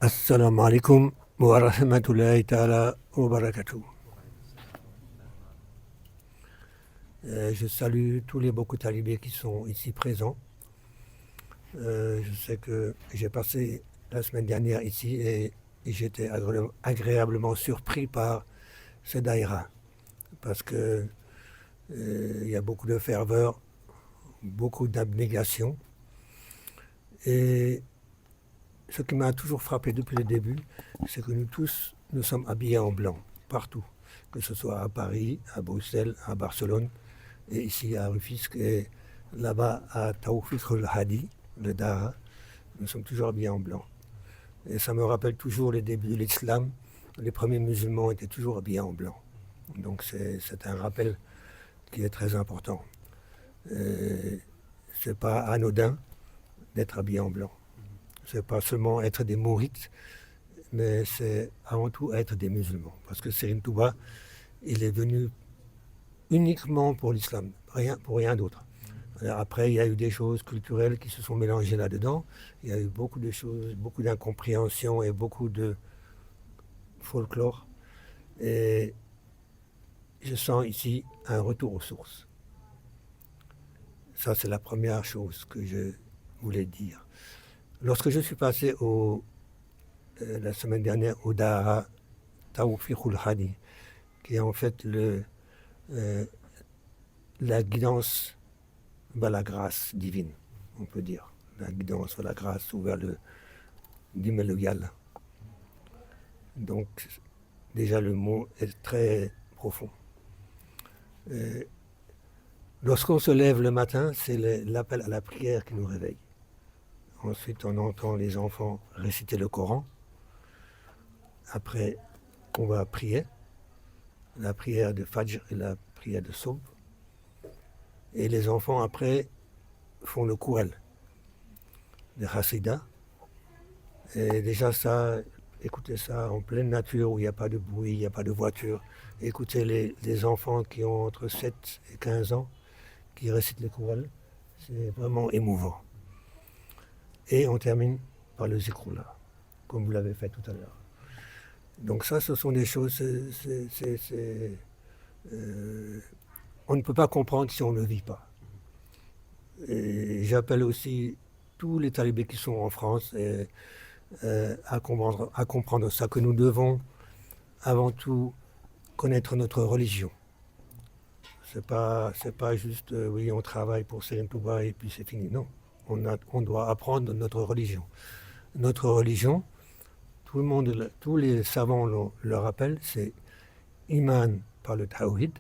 Assalamu alaikum wa rahmatullahi ta'ala wa barakatuh. Je salue tous les beaucoup talibés qui sont ici présents. Je sais que j'ai passé la semaine dernière ici et j'étais agréablement surpris par ce daïra parce que il y a beaucoup de ferveur, beaucoup d'abnégation et ce qui m'a toujours frappé depuis le début, c'est que nous tous, nous sommes habillés en blanc, partout. Que ce soit à Paris, à Bruxelles, à Barcelone, et ici à Rufisque, et là-bas à Tawfiq al-Hadi, le Dara, nous sommes toujours habillés en blanc. Et ça me rappelle toujours les débuts de l'islam. Les premiers musulmans étaient toujours habillés en blanc. Donc c'est un rappel qui est très important. C'est pas anodin d'être habillé en blanc. C'est pas seulement être des mourites, mais c'est avant tout être des musulmans. Parce que Serigne Touba, il est venu uniquement pour l'islam, pour rien d'autre. Après, il y a eu des choses culturelles qui se sont mélangées là-dedans. Il y a eu beaucoup de choses, beaucoup d'incompréhension et beaucoup de folklore. Et je sens ici un retour aux sources. Ça, c'est la première chose que je voulais dire. Lorsque je suis passé la semaine dernière au Dara Tawfiq al-Hadi, qui est en fait la guidance vers la grâce divine, on peut dire. La guidance vers la grâce ou vers le Dimelugal. Donc, déjà, le mot est très profond. Lorsqu'on se lève le matin, c'est l'appel à la prière qui nous réveille. Ensuite, on entend les enfants réciter le Coran. Après, on va prier. La prière de Fajr et la prière de Soub. Et les enfants, après, font le Koural, le Hassidah. Et déjà ça, écoutez ça en pleine nature où il n'y a pas de bruit, il n'y a pas de voiture. Écoutez les enfants qui ont entre 7 et 15 ans qui récitent le Koural. C'est vraiment émouvant. Et on termine par le Zikroullah, comme vous l'avez fait tout à l'heure. Donc ça, ce sont des choses, on ne peut pas comprendre si on ne le vit pas. Et j'appelle aussi tous les talibés qui sont en France à comprendre ça, que nous devons avant tout connaître notre religion. C'est pas juste, oui, on travaille pour Serigne Touba et puis c'est fini. Non, on doit apprendre notre religion. Notre religion, tous les savants le rappellent, c'est Iman par le Tawhid,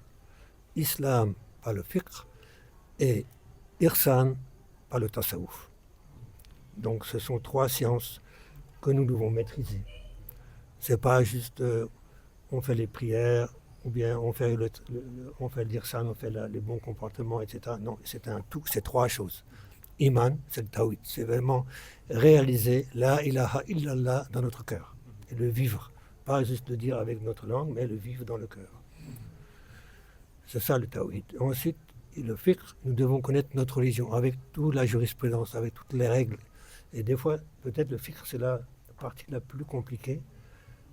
Islam par le Fiqh et Ihsan par le Tasawwuf. Donc ce sont 3 sciences que nous devons maîtriser. C'est pas juste on fait les prières ou bien on fait l'Ihsan, on fait les bons comportements, etc. Non, c'est un tout, c'est 3 choses. Iman, c'est le Tawhid, c'est vraiment réaliser la ilaha illallah dans notre cœur et le vivre. Pas juste le dire avec notre langue, mais le vivre dans le cœur. C'est ça le Tawhid. Ensuite, le fiqh, nous devons connaître notre religion avec toute la jurisprudence, avec toutes les règles. Et des fois, peut-être le fiqh, c'est la partie la plus compliquée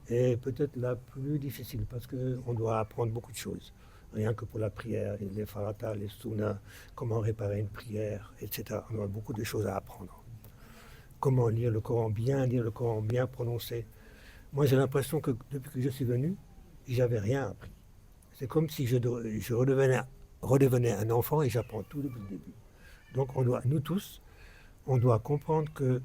et peut-être la plus difficile parce qu'on doit apprendre beaucoup de choses. Rien que pour la prière, les farata, les sunnas, comment réparer une prière, etc. On a beaucoup de choses à apprendre. Comment lire le Coran, bien prononcer. Moi, j'ai l'impression que depuis que je suis venu, j'avais rien appris. C'est comme si je redevenais un enfant et j'apprends tout depuis le début. Donc, nous tous, on doit comprendre que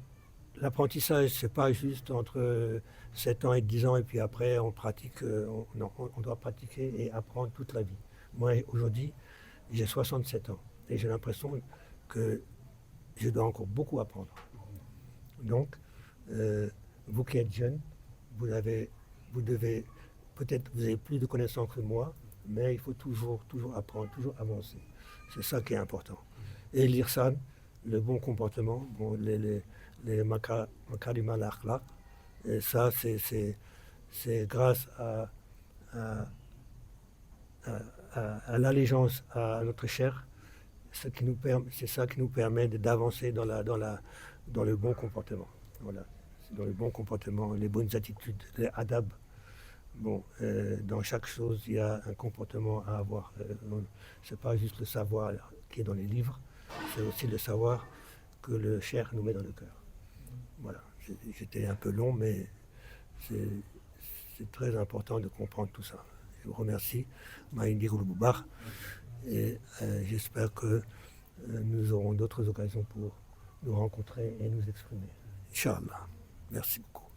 l'apprentissage, c'est pas juste entre 7 ans et 10 ans et puis après on pratique. Non, on doit pratiquer et apprendre toute la vie. Moi, aujourd'hui, j'ai 67 ans et j'ai l'impression que je dois encore beaucoup apprendre. Donc, vous qui êtes jeune, vous devez, peut-être vous avez plus de connaissances que moi, mais il faut toujours apprendre, toujours avancer. C'est ça qui est important. Et l'Ihsan, le bon comportement, les makarim al-akhlaq, et ça c'est grâce à l'allégeance à notre chair, c'est ça qui nous permet d'avancer dans le bon comportement. Voilà, c'est dans le bon comportement, les bonnes attitudes, les adab. Bon, dans chaque chose, il y a un comportement à avoir. C'est pas juste le savoir qui est dans les livres, c'est aussi le savoir que le cher nous met dans le cœur. Voilà, j'étais un peu long, mais c'est c'est très important de comprendre tout ça. Je vous remercie, Maïndir Oulboubar, et j'espère que nous aurons d'autres occasions pour nous rencontrer et nous exprimer. Inch'Allah. Merci beaucoup.